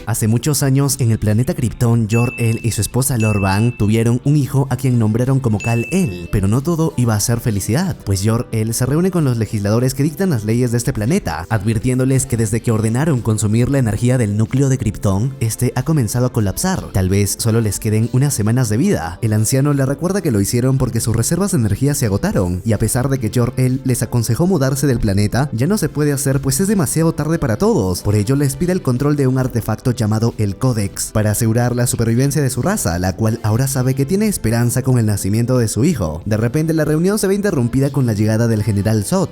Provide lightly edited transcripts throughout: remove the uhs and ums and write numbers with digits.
Hace muchos años, en el planeta Krypton, Jor-El y su esposa Lor-Ban tuvieron un hijo a quien nombraron como Kal-El, pero no todo iba a ser felicidad, pues Jor-El se reúne con los legisladores que dictan las leyes de este planeta, advirtiéndoles que desde que ordenaron consumir la energía del núcleo de Krypton, este ha comenzado a colapsar. Tal vez solo les queden unas semanas de vida. El anciano le recuerda que lo hicieron porque sus reservas de energía se agotaron, y a pesar de que Jor-El les aconsejó mudarse del planeta, ya no se puede hacer pues es demasiado tarde para todos. Por ello les pide el control de un artefacto llamado el Codex, para asegurar la supervivencia de su raza, la cual ahora sabe que tiene esperanza con el nacimiento de su hijo. De repente la reunión se ve interrumpida con la llegada del general Zod.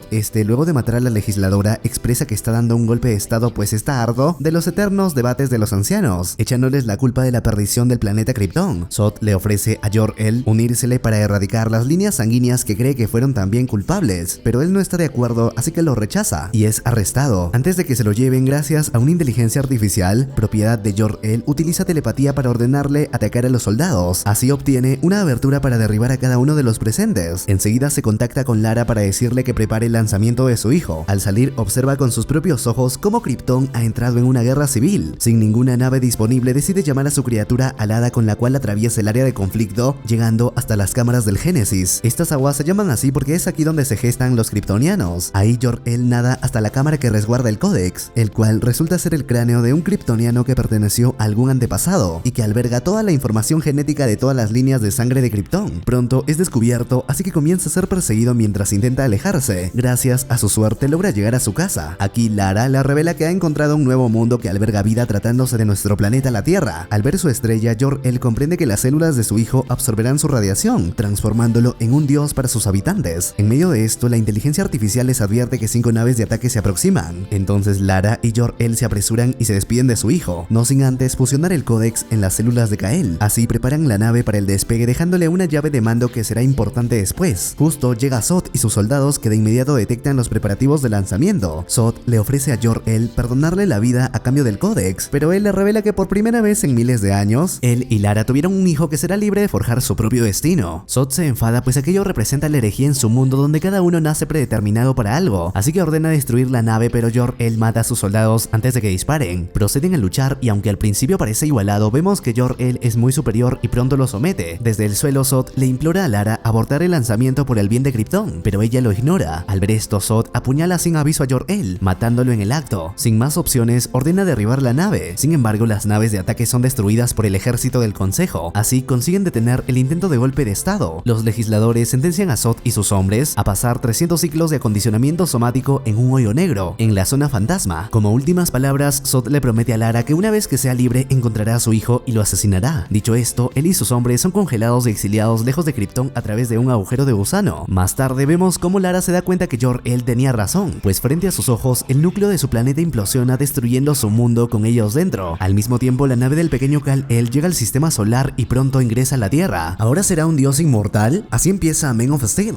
Luego de matar a la legisladora, expresa que está dando un golpe de estado pues está harto de los eternos debates de los ancianos, echándoles la culpa de la perdición del planeta Krypton. Zod le ofrece a Jor-El unírsele para erradicar las líneas sanguíneas que cree que fueron también culpables, pero él no está de acuerdo, así que lo rechaza y es arrestado. Antes de que se lo lleven, gracias a una inteligencia artificial propiedad de Jor-El, utiliza telepatía para ordenarle atacar a los soldados. Así obtiene una abertura para derribar a cada uno de los presentes. Enseguida se contacta con Lara para decirle que prepare el lanzamiento de su hijo. Al salir, observa con sus propios ojos cómo Krypton ha entrado en una guerra civil. Sin ninguna nave disponible, decide llamar a su criatura alada con la cual atraviesa el área de conflicto, llegando hasta las cámaras del Génesis. Estas aguas se llaman así porque es aquí donde se gestan los kryptonianos. Ahí Jor-El nada hasta la cámara que resguarda el Códex, el cual resulta ser el cráneo de un kryptoniano que perteneció a algún antepasado y que alberga toda la información genética de todas las líneas de sangre de Krypton. Pronto es descubierto, así que comienza a ser perseguido mientras intenta alejarse. Gracias a su suerte logra llegar a su casa. Aquí Lara le revela que ha encontrado un nuevo mundo que alberga vida tratándose de nuestro planeta la Tierra. Al ver su estrella, Jor-El comprende que las células de su hijo absorberán su radiación, transformándolo en un dios para sus habitantes. En medio de esto, la inteligencia artificial les advierte que 5 naves de ataque se aproximan. Entonces Lara y Jor-El se apresuran y se despiden de su hijo, no sin antes fusionar el Códex en las células de Kal-El. Así preparan la nave para el despegue, dejándole una llave de mando que será importante después. Justo llega Zod y sus soldados, que de inmediato detectan los preparativos de lanzamiento. Zod le ofrece a Jor-El perdonarle la vida a cambio del Códex, pero él le revela que por primera vez en miles de años, él y Lara tuvieron un hijo que será libre de forjar su propio destino. Zod se enfada pues aquello representa la herejía en su mundo donde cada uno nace predeterminado para algo, así que ordena destruir la nave, pero Jor-El mata a sus soldados antes de que disparen. Proceden a luchar y aunque al principio parece igualado, vemos que Jor-El es muy superior y pronto lo somete. Desde el suelo, Zod le implora a Lara abortar el lanzamiento por el bien de Krypton, pero ella lo ignora. Al ver esto, Zod apuñala sin aviso a Jor-El, matándolo en el acto. Sin más opciones, ordena derribar la nave. Sin embargo, las naves de ataque son destruidas por el ejército del Consejo. Así consiguen detener el intento de golpe de estado. Los legisladores sentencian a Zod y sus hombres a pasar 300 ciclos de acondicionamiento somático en un hoyo negro, en la zona fantasma. Como últimas palabras, Zod le promete a Lara que una vez que sea libre encontrará a su hijo y lo asesinará. Dicho esto, él y sus hombres son congelados y exiliados lejos de Krypton a través de un agujero de gusano. Más tarde vemos cómo Lara se da cuenta que Jor-El tenía razón, pues frente a sus ojos el núcleo de su planeta implosiona, destruyendo su mundo con ellos dentro. Al mismo tiempo, la nave del pequeño Kal-El llega al sistema solar y pronto ingresa a la Tierra. ¿Ahora será un dios inmortal? Así empieza Man of Steel.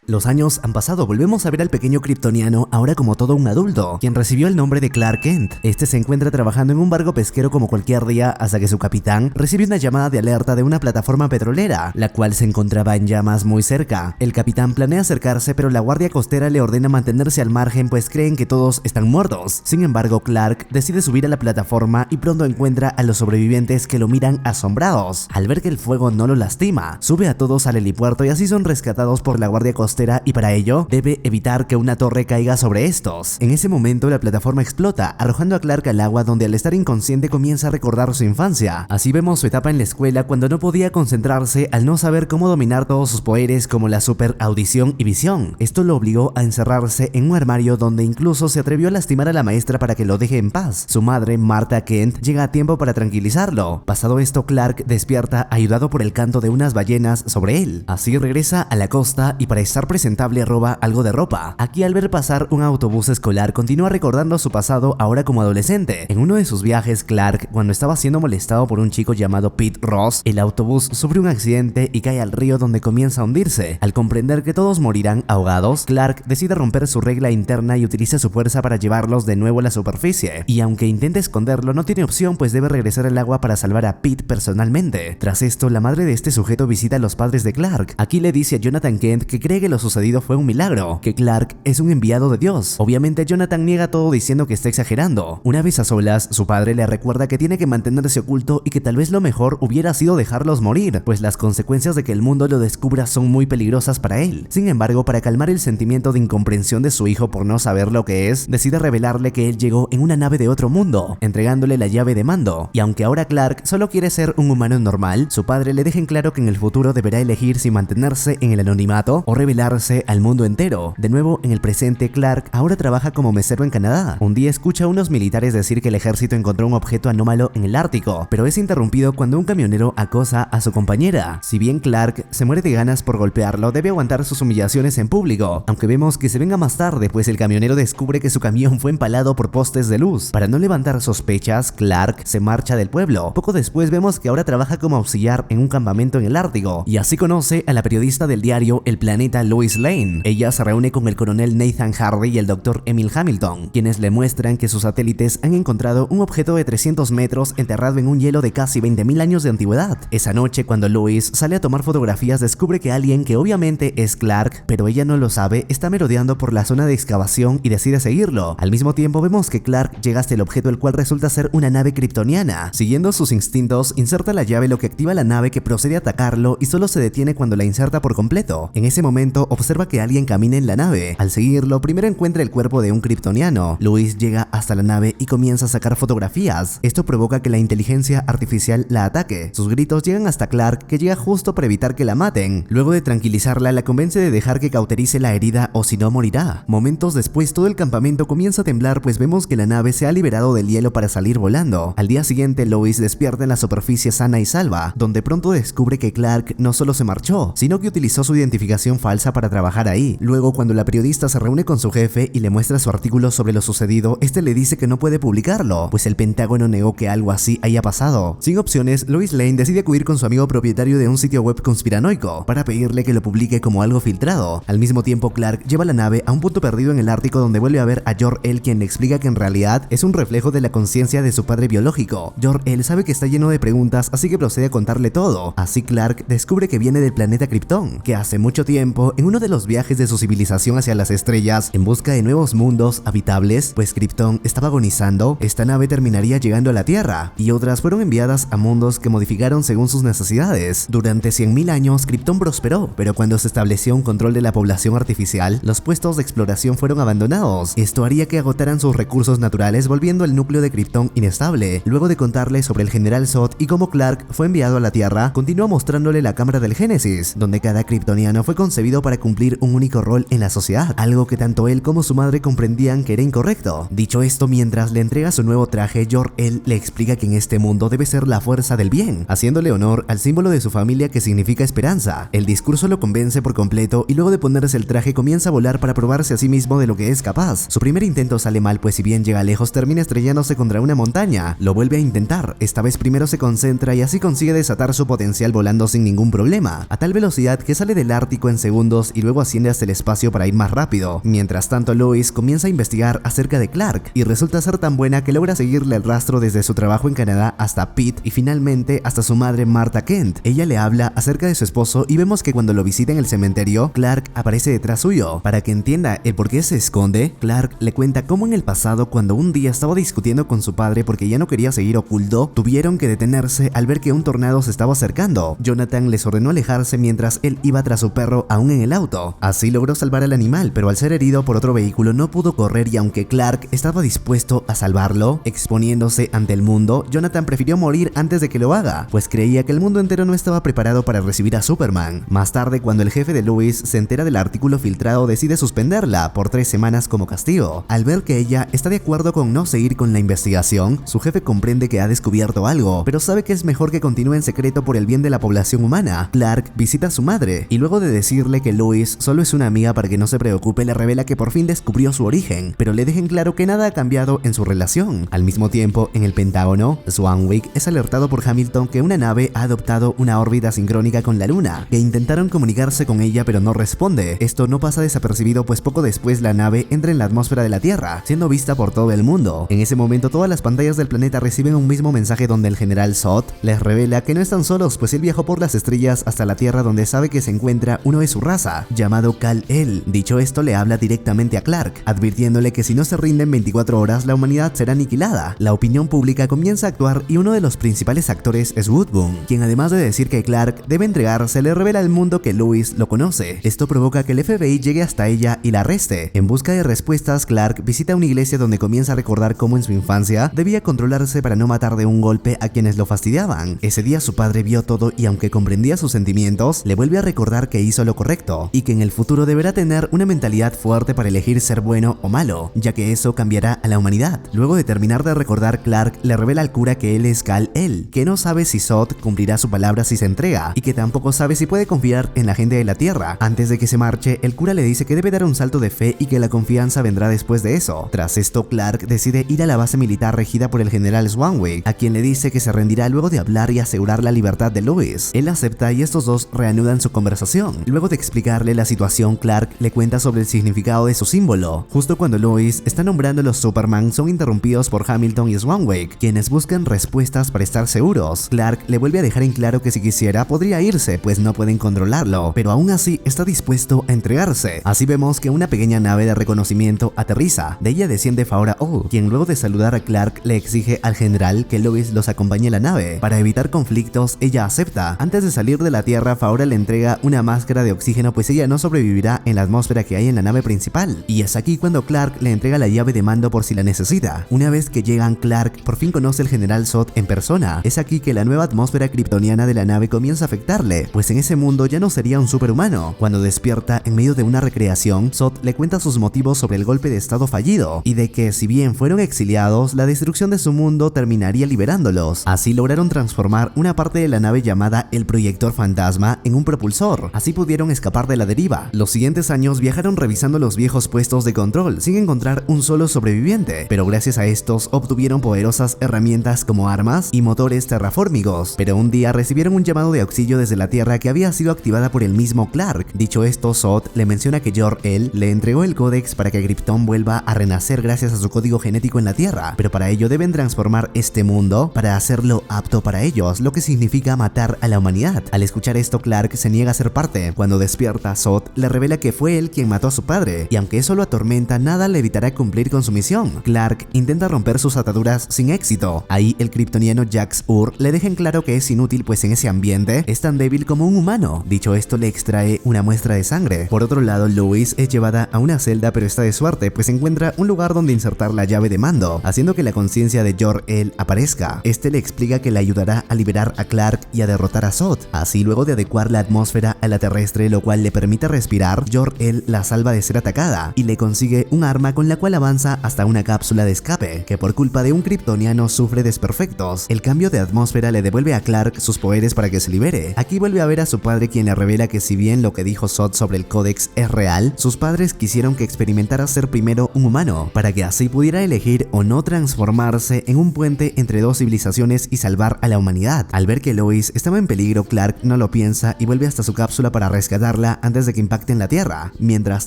Los años han pasado, volvemos a ver al pequeño kryptoniano ahora como todo un adulto, quien recibió el nombre de Clark Kent. Este se encuentra trabajando en un barco pesquero como cualquier día hasta que su capitán recibe una llamada de alerta de una plataforma petrolera, la cual se encontraba en llamas muy cerca. El capitán planea acercarse, pero la guardia costera le ordena mantenerse al margen pues creen que todos están muertos. Sin embargo, Clark decide subir a la plataforma y pronto encuentra a los sobrevivientes que lo miran asombrados. Al ver que el fuego no lo lastima, sube a todos al helipuerto y así son rescatados por la guardia costera, y para ello debe evitar que una torre caiga sobre estos. En ese momento la plataforma explota, arrojando a Clark al agua, donde al estar inconsciente comienza a recordar su infancia. Así vemos su etapa en la escuela cuando no podía concentrarse al no saber cómo dominar todos sus poderes como la super audición y visión. Esto lo obligó a encerrarse en un armario donde incluso se atrevió a lastimar a la maestra para que lo deje en paz. Su madre, Martha Kent, llega a tiempo para tranquilizarlo. Pasado esto, Clark despierta ayudado por el canto de unas ballenas sobre él. Así regresa a la costa y para estar presentable roba algo de ropa. Aquí al ver pasar un autobús escolar continúa recordando su pasado ahora como adolescente. En uno de sus viajes, Clark, cuando estaba siendo molestado por un chico llamado Pete Ross, el autobús sufre un accidente y cae al río donde comienza a hundirse. Al comprender que todos morirán ahogados, Clark decide romper su regla interna y utiliza su fuerza para llevarlos de nuevo a la superficie. Y aunque intenta esconderlo, no tiene opción pues debe regresar al agua para salvar a Pete personalmente. Tras esto, la madre de este sujeto visita a los padres de Clark. Aquí le dice a Jonathan Kent que cree que lo sucedido fue un milagro, que Clark es un enviado de Dios. Obviamente Jonathan niega todo diciendo que está exagerando. Una vez a solas, su padre le recuerda que tiene que mantenerse oculto y que tal vez lo mejor hubiera sido dejarlos morir, pues las consecuencias de que el mundo lo descubra son muy peligrosas para él. Sin embargo, para calmar el sentimiento de incomprensión de su hijo por no saber lo que es, decide revelarle que él llegó en una nave de otro mundo, entregándole la llave de mando. Y aunque ahora Clark solo quiere ser un humano normal, su padre le deja en claro que en el futuro deberá elegir si mantenerse en el anonimato o revelarse al mundo entero. De nuevo, en el presente, Clark ahora trabaja como mesero en Canadá. Un día escucha a unos militares decir que el ejército encontró un objeto anómalo en el Ártico, pero es interrumpido cuando un camionero acosa a su compañera. Si bien Clark se muere de ganas por golpearlo, debe aguantar sus humillaciones en público, aunque vemos que se venga más tarde, pues el camionero descubre que su camión fue empalado por postes de luz. Para no levantar sospechas, Clark se marcha del pueblo. Poco después vemos que ahora trabaja como auxiliar en un campamento en el Ártico, y así conoce a la periodista del diario El Planeta, Lois Lane. Ella se reúne con el coronel Nathan Hardy y el doctor Emil Hamilton, quienes le muestran que sus satélites han encontrado un objeto de 300 metros enterrado en un hielo de casi 20.000 años de antigüedad. Esa noche, cuando Lois sale a tomar fotografías, descubre que alguien que obviamente es Clark, pero ella no lo sabe, está merodeando por la zona de excavación y decide seguirlo. Al mismo tiempo vemos que Clark llega hasta el objeto, el cual resulta ser una nave kryptoniana. Siguiendo sus instintos, inserta la llave, lo que activa la nave, que procede a atacarlo y solo se detiene cuando la inserta por completo. En ese momento observa que alguien camina en la nave. Al seguirlo, primero encuentra el cuerpo de un kryptoniano. Lois llega hasta la nave y comienza a sacar fotografías. Esto provoca que la inteligencia artificial la ataque. Sus gritos llegan hasta Clark, que llega justo para evitar que la maten. Luego de tranquilizarla, la convence de dejar que cauterice la herida o si no morirá. Momentos después, todo el campamento comienza a temblar, pues vemos que la nave se ha liberado del hielo para salir volando. Al día siguiente, Lois despierta en la superficie sana y salva, donde pronto descubre que Clark no solo se marchó, sino que utilizó su identificación falsa para trabajar ahí. Luego, cuando la periodista se reúne con su jefe y le muestra su artículo sobre lo sucedido, este le dice que no puede publicarlo, pues el Pentágono negó que algo así haya pasado. Sin opciones, Lois Lane decide acudir con su amigo propietario de un sitio web conspiranoico para pedirle que lo publique como algo filtrado. Al mismo tiempo, Clark lleva la nave a un punto perdido en el Ártico, donde vuelve a ver a Jor-El, quien le explica que en realidad es un reflejo de la conciencia de su padre biológico. Jor-El sabe que está lleno de preguntas, así que procede a contarle todo. Así Clark descubre que viene del planeta Krypton, que hace mucho tiempo, en uno de los viajes de su civilización hacia las estrellas, en busca de nuevos mundos habitables, pues Krypton estaba agonizando, esta nave terminaría llegando a la Tierra, y otras fueron enviadas a mundos que modificaron según sus necesidades. Durante 100.000 años, Krypton prosperó, pero cuando se estableció un control de la población artificial, los puestos de exploración fueron abandonados. Esto haría que agotaran sus recursos naturales, volviendo el núcleo de Krypton inestable. Luego de contarle sobre el general Zod y cómo Clark fue enviado a la Tierra, continúa mostrándole la cámara del Génesis, donde cada kryptoniano fue concebido para cumplir un único rol en la sociedad, algo que tanto él como su madre comprendían que era incorrecto. Dicho esto, mientras le entrega su nuevo traje, Jor-El le explica que en este mundo debe ser la fuerza del bien, haciéndole honor al símbolo de su familia, que significa esperanza. El discurso lo convence por completo y luego de ponerse el traje comienza a volar para probarse a sí mismo de lo que es capaz. Su primer intento sale mal, pues si bien llega lejos, termina estrellándose contra una montaña. Lo vuelve a intentar, esta vez primero se concentra y así consigue desatar su potencial volando sin ningún problema, a tal velocidad que sale del Ártico en segundos y luego asciende hasta el espacio para ir más rápido. Mientras tanto, Lois comienza a investigar acerca de Clark y resulta ser tan buena que logra seguirle el rastro desde su trabajo en Canadá hasta Pitt y finalmente hasta su madre Martha Kent. Ella le habla acerca de su esposo y vemos que cuando lo visita en el cementerio, Clark aparece detrás suyo. Para que entienda el por qué se esconde, Clark le cuenta cómo en el pasado, cuando un día estaba discutiendo con su padre porque ya no quería seguir oculto, tuvieron que detenerse al ver que un tornado se estaba acercando. Jonathan les ordenó alejarse mientras él iba tras su perro aún en el auto. Así logró salvar al animal, pero al ser herido por otro vehículo no pudo correr, y aunque Clark estaba dispuesto a salvarlo, exponiéndose ante el mundo, Jonathan prefirió morir antes de que lo haga, pues creía que el mundo entero no estaba preparado para recibir a Superman. Más tarde, cuando el jefe de Lois se entera del artículo filtrado, decide suspenderla por 3 semanas como castigo. Al ver que ella está de acuerdo con no seguir con la investigación, su jefe comprende que ha descubierto algo, pero sabe que es mejor que continúe en secreto por el bien de la población humana. Clark visita a su madre y luego de decirle que Lois solo es una amiga para que no se preocupe, le revela que por fin descubrió su origen, pero le dejen claro que nada ha cambiado en su relación. Al mismo tiempo, en el Pentágono, Swanwick es alertado por Hamilton que una nave ha adoptado una órbita sincrónica con la luna, que intentaron comunicarse con ella pero no responde. Esto no pasa desapercibido, pues poco después la nave entra en la atmósfera de la Tierra, siendo vista por todo el mundo. En ese momento todas las pantallas del planeta reciben un mismo mensaje donde el general Zod les revela que no están solos, pues él viajó por las estrellas hasta la Tierra, donde sabe que se encuentra uno de su raza. amenaza, llamado Kal-El. Dicho esto, le habla directamente a Clark, advirtiéndole que si no se rinde en 24 horas, la humanidad será aniquilada. La opinión pública comienza a actuar y uno de los principales actores es Woodbourne, quien además de decir que Clark debe entregarse, le revela al mundo que Lois lo conoce. Esto provoca que el FBI llegue hasta ella y la arreste. En busca de respuestas, Clark visita una iglesia donde comienza a recordar cómo en su infancia debía controlarse para no matar de un golpe a quienes lo fastidiaban. Ese día su padre vio todo y aunque comprendía sus sentimientos, le vuelve a recordar que hizo lo correcto y que en el futuro deberá tener una mentalidad fuerte para elegir ser bueno o malo, ya que eso cambiará a la humanidad. Luego de terminar de recordar, Clark le revela al cura que él es Kal-El, que no sabe si Zod cumplirá su palabra si se entrega y que tampoco sabe si puede confiar en la gente de la Tierra. Antes de que se marche, el cura le dice que debe dar un salto de fe y que la confianza vendrá después de eso. Tras esto, Clark decide ir a la base militar regida por el general Swanwick, a quien le dice que se rendirá luego de hablar y asegurar la libertad de Lois. Él acepta y estos dos reanudan su conversación. Luego de explicarle la situación, Clark le cuenta sobre el significado de su símbolo. Justo cuando Lois está nombrando los Superman, son interrumpidos por Hamilton y Swanwick, quienes buscan respuestas para estar seguros. Clark le vuelve a dejar en claro que si quisiera podría irse, pues no pueden controlarlo, pero aún así está dispuesto a entregarse. Así vemos que una pequeña nave de reconocimiento aterriza. De ella desciende Faora Ul, quien luego de saludar a Clark le exige al general que Lois los acompañe a la nave. Para evitar conflictos, ella acepta. Antes de salir de la Tierra, Faora le entrega una máscara de oxígeno, pues ella no sobrevivirá en la atmósfera que hay en la nave principal. Y es aquí cuando Clark le entrega la llave de mando por si la necesita. Una vez que llegan, Clark por fin conoce al general Zod en persona. Es aquí que la nueva atmósfera kryptoniana de la nave comienza a afectarle, pues en ese mundo ya no sería un superhumano. Cuando despierta en medio de una recreación, Zod le cuenta sus motivos sobre el golpe de estado fallido y de que si bien fueron exiliados, la destrucción de su mundo terminaría liberándolos. Así lograron transformar una parte de la nave llamada el Proyector Fantasma en un propulsor. Así pudieron escapar de la deriva. Los siguientes años viajaron revisando los viejos puestos de control sin encontrar un solo sobreviviente, pero gracias a estos obtuvieron poderosas herramientas como armas y motores terrafórmigos. Pero un día recibieron un llamado de auxilio desde la Tierra que había sido activada por el mismo Clark. Dicho esto, Zod le menciona que Jor-El le entregó el códex para que Krypton vuelva a renacer gracias a su código genético en la Tierra, pero para ello deben transformar este mundo para hacerlo apto para ellos, lo que significa matar a la humanidad. Al escuchar esto, Clark se niega a ser parte. Cuando despierta, Zod le revela que fue él quien mató a su padre, y aunque eso lo atormenta, nada le evitará cumplir con su misión. Clark intenta romper sus ataduras sin éxito. Ahí el kryptoniano Jax-Ur le deja en claro que es inútil, pues en ese ambiente es tan débil como un humano. Dicho esto, le extrae una muestra de sangre. Por otro lado, Lois es llevada a una celda, pero está de suerte, pues encuentra un lugar donde insertar la llave de mando, haciendo que la conciencia de Jor-El aparezca. Este le explica que le ayudará a liberar a Clark y a derrotar a Zod. Así, luego de adecuar la atmósfera a la terrestre, lo cual le permite respirar, Jor-El la salva de ser atacada y le consigue un arma con la cual avanza hasta una cápsula de escape, que por culpa de un kryptoniano sufre desperfectos. El cambio de atmósfera le devuelve a Clark sus poderes para que se libere. Aquí vuelve a ver a su padre, quien le revela que si bien lo que dijo Zod sobre el códex es real, sus padres quisieron que experimentara ser primero un humano, para que así pudiera elegir o no transformarse en un puente entre dos civilizaciones y salvar a la humanidad. Al ver que Lois estaba en peligro, Clark no lo piensa y vuelve hasta su cápsula para rescatarla antes de que impacte en la Tierra. Mientras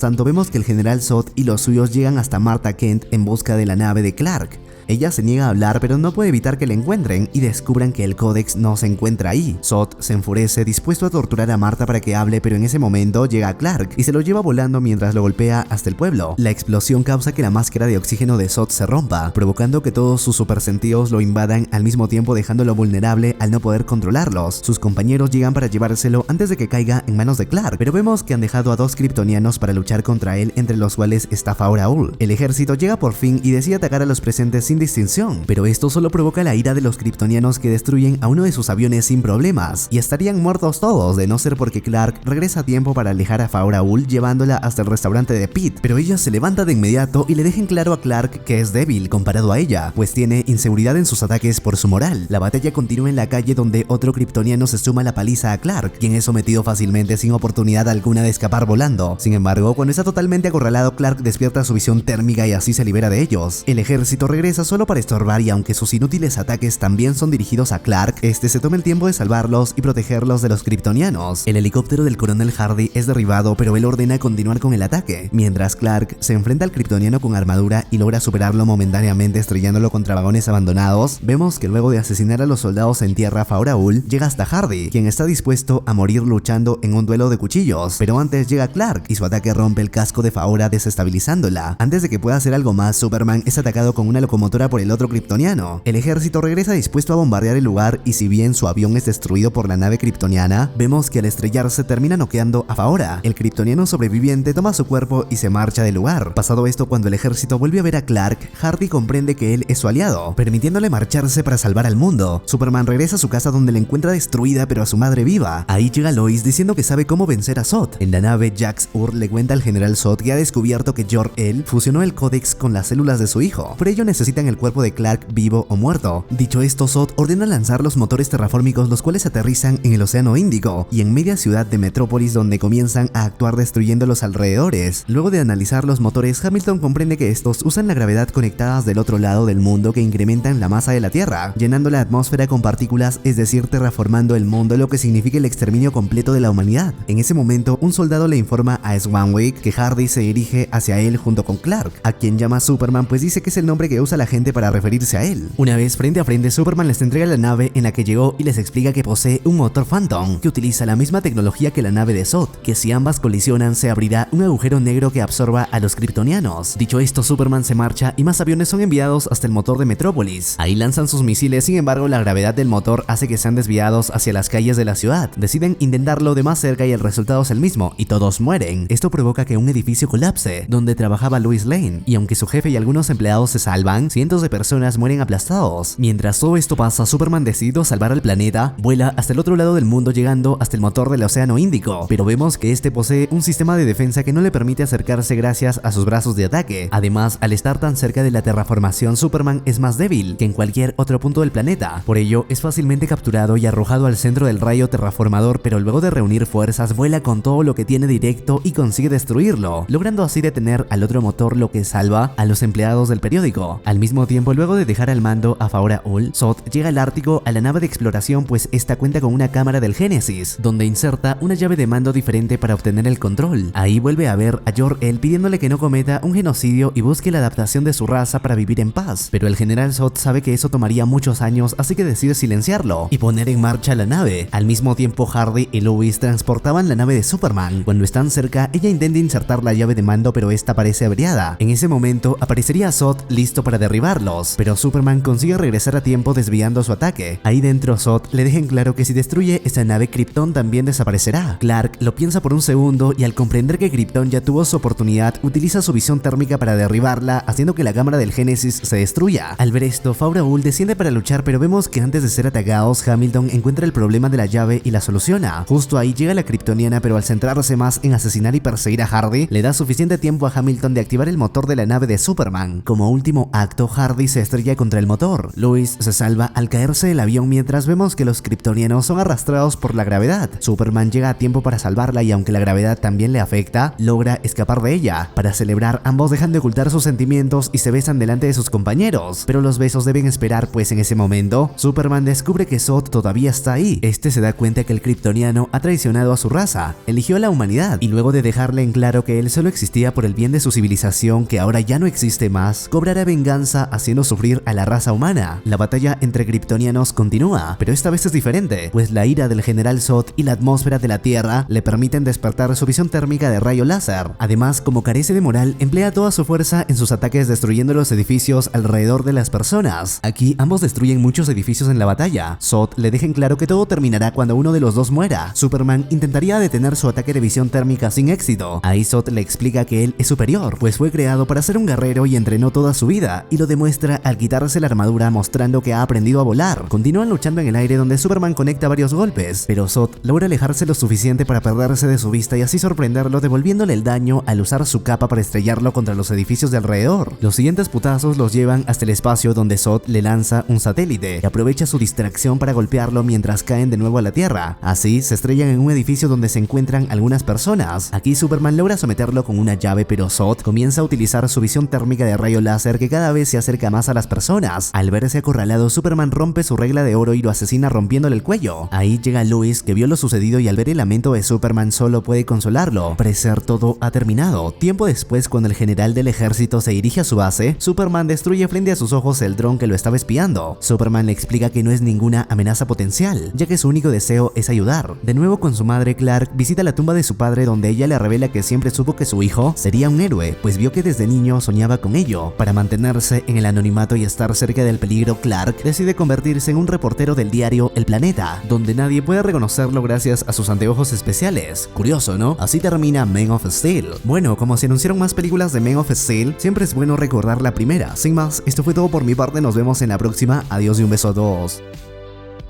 tanto, vemos que el general Zod y los suyos llegan hasta Martha Kent en busca de la nave de Clark. Ella se niega a hablar, pero no puede evitar que la encuentren y descubran que el códex no se encuentra ahí. Zod se enfurece, dispuesto a torturar a Martha para que hable, pero en ese momento llega Clark y se lo lleva volando mientras lo golpea hasta el pueblo. La explosión causa que la máscara de oxígeno de Zod se rompa, provocando que todos sus supersentidos lo invadan al mismo tiempo, dejándolo vulnerable al no poder controlarlos. Sus compañeros llegan para llevárselo antes de que caiga en manos de Clark, pero vemos que han dejado a dos kryptonianos para luchar contra él, entre los cuales está Faora Ul. El ejército llega por fin y decide atacar a los presentes sin distinción, pero esto solo provoca la ira de los kryptonianos, que destruyen a uno de sus aviones sin problemas, y estarían muertos todos de no ser porque Clark regresa a tiempo para alejar a Faora Ul, llevándola hasta el restaurante de Pete. Pero ella se levanta de inmediato y le deja en claro a Clark que es débil comparado a ella, pues tiene inseguridad en sus ataques por su moral. La batalla continúa en la calle, donde otro kryptoniano se suma a la paliza a Clark, quien es sometido fácilmente sin oportunidad alguna de escapar volando. Sin embargo, cuando está totalmente acorralado, Clark despierta su visión térmica y así se libera de ellos. El ejército regresa a solo para estorbar y aunque sus inútiles ataques también son dirigidos a Clark, este se toma el tiempo de salvarlos y protegerlos de los kryptonianos. El helicóptero del coronel Hardy es derribado, pero él ordena continuar con el ataque, mientras Clark se enfrenta al kryptoniano con armadura y logra superarlo momentáneamente estrellándolo contra vagones abandonados. Vemos que luego de asesinar a los soldados en tierra, Faora-Ul llega hasta Hardy, quien está dispuesto a morir luchando en un duelo de cuchillos, pero antes llega Clark y su ataque rompe el casco de Faora desestabilizándola. Antes de que pueda hacer algo más, Superman es atacado con una locomotora por el otro kryptoniano. El ejército regresa dispuesto a bombardear el lugar y si bien su avión es destruido por la nave kryptoniana, vemos que al estrellarse termina noqueando a Faora. El kryptoniano sobreviviente toma su cuerpo y se marcha del lugar. Pasado esto, cuando el ejército vuelve a ver a Clark, Hardy comprende que él es su aliado, permitiéndole marcharse para salvar al mundo. Superman regresa a su casa donde la encuentra destruida pero a su madre viva. Ahí llega Lois diciendo que sabe cómo vencer a Zod. En la nave, Jax-Ur le cuenta al general Zod que ha descubierto que Jor-El fusionó el códex con las células de su hijo. Por ello necesitan el cuerpo de Clark vivo o muerto. Dicho esto, Zod ordena lanzar los motores terraformíticos, los cuales aterrizan en el Océano Índico y en media ciudad de Metrópolis, donde comienzan a actuar destruyendo los alrededores. Luego de analizar los motores, Hamilton comprende que estos usan la gravedad conectadas del otro lado del mundo que incrementan la masa de la Tierra, llenando la atmósfera con partículas, es decir, terraformando el mundo, lo que significa el exterminio completo de la humanidad. En ese momento, un soldado le informa a Swanwick que Hardy se dirige hacia él junto con Clark, a quien llama Superman, pues dice que es el nombre que usa la gente para referirse a él. Una vez frente a frente, Superman les entrega la nave en la que llegó y les explica que posee un motor Phantom, que utiliza la misma tecnología que la nave de Zod, que si ambas colisionan se abrirá un agujero negro que absorba a los kryptonianos. Dicho esto, Superman se marcha y más aviones son enviados hasta el motor de Metrópolis. Ahí lanzan sus misiles, sin embargo la gravedad del motor hace que sean desviados hacia las calles de la ciudad. Deciden intentarlo de más cerca y el resultado es el mismo, y todos mueren. Esto provoca que un edificio colapse, donde trabajaba Lois Lane, y aunque su jefe y algunos empleados se salvan, cientos de personas mueren aplastados. Mientras todo esto pasa, Superman decidió salvar al planeta, vuela hasta el otro lado del mundo llegando hasta el motor del Océano Índico, pero vemos que este posee un sistema de defensa que no le permite acercarse gracias a sus brazos de ataque. Además, al estar tan cerca de la terraformación, Superman es más débil que en cualquier otro punto del planeta. Por ello, es fácilmente capturado y arrojado al centro del rayo terraformador, pero luego de reunir fuerzas, vuela con todo lo que tiene directo y consigue destruirlo, logrando así detener al otro motor, lo que salva a los empleados del periódico. Al mismo tiempo, luego de dejar al mando a Faora-Ul, Zod llega al Ártico a la nave de exploración, pues esta cuenta con una cámara del Génesis, donde inserta una llave de mando diferente para obtener el control. Ahí vuelve a ver a Jor-El pidiéndole que no cometa un genocidio y busque la adaptación de su raza para vivir en paz, pero el general Zod sabe que eso tomaría muchos años, así que decide silenciarlo y poner en marcha la nave. Al mismo tiempo, Hardy y Lois transportaban la nave de Superman. Cuando están cerca, ella intenta insertar la llave de mando, pero esta parece averiada. En ese momento aparecería Zod listo para derribarlos, pero Superman consigue regresar a tiempo desviando su ataque. Ahí dentro, Zod le deja en claro que si destruye esa nave, Krypton también desaparecerá. Clark lo piensa por un segundo y al comprender que Krypton ya tuvo su oportunidad, utiliza su visión térmica para derribarla, haciendo que la cámara del Génesis se destruya. Al ver esto, Faora-Ul desciende para luchar, pero vemos que antes de ser atacados, Hamilton encuentra el problema de la llave y la soluciona. Justo ahí llega la kryptoniana, pero al centrarse más en asesinar y perseguir a Hardy, le da suficiente tiempo a Hamilton de activar el motor de la nave de Superman. Como último acto, Hardy se estrella contra el motor. Lois se salva al caerse del avión, mientras vemos que los kryptonianos son arrastrados por la gravedad. Superman llega a tiempo para salvarla y aunque la gravedad también le afecta, logra escapar de ella. Para celebrar, ambos dejan de ocultar sus sentimientos y se besan delante de sus compañeros, pero los besos deben esperar, pues en ese momento, Superman descubre que Zod todavía está ahí. Este se da cuenta que el kryptoniano ha traicionado a su raza, eligió a la humanidad, y luego de dejarle en claro que él solo existía por el bien de su civilización, que ahora ya no existe más, cobrará venganza haciendo sufrir a la raza humana. La batalla entre kryptonianos continúa, pero esta vez es diferente, pues la ira del general Zod y la atmósfera de la Tierra le permiten despertar su visión térmica de rayo láser. Además, como carece de moral, emplea toda su fuerza en sus ataques destruyendo los edificios alrededor de las personas. Aquí ambos destruyen muchos edificios en la batalla. Zod le deja en claro que todo terminará cuando uno de los dos muera. Superman intentaría detener su ataque de visión térmica sin éxito. Ahí Zod le explica que él es superior, pues fue creado para ser un guerrero y entrenó toda su vida, y lo demuestra al quitarse la armadura mostrando que ha aprendido a volar. Continúan luchando en el aire donde Superman conecta varios golpes, pero Zod logra alejarse lo suficiente para perderse de su vista y así sorprenderlo devolviéndole el daño al usar su capa para estrellarlo contra los edificios de alrededor. Los siguientes putazos los llevan hasta el espacio donde Zod le lanza un satélite que aprovecha su distracción para golpearlo mientras caen de nuevo a la Tierra. Así se estrellan en un edificio donde se encuentran algunas personas. Aquí Superman logra someterlo con una llave, pero Zod comienza a utilizar su visión térmica de rayo láser que cada vez se se acerca más a las personas. Al verse acorralado, Superman rompe su regla de oro y lo asesina rompiéndole el cuello. Ahí llega Lois, que vio lo sucedido y al ver el lamento de Superman solo puede consolarlo. Parecer todo ha terminado. Tiempo después, cuando el general del ejército se dirige a su base, Superman destruye frente a sus ojos el dron que lo estaba espiando. Superman le explica que no es ninguna amenaza potencial, ya que su único deseo es ayudar. De nuevo con su madre, Clark visita la tumba de su padre, donde ella le revela que siempre supo que su hijo sería un héroe, pues vio que desde niño soñaba con ello. Para mantenerse en el anonimato y estar cerca del peligro, Clark decide convertirse en un reportero del diario El Planeta, donde nadie puede reconocerlo gracias a sus anteojos especiales. Curioso, ¿no? Así termina Man of Steel. Bueno, como se anunciaron más películas de Man of Steel, siempre es bueno recordar la primera. Sin más, esto fue todo por mi parte, nos vemos en la próxima. Adiós y un beso a todos.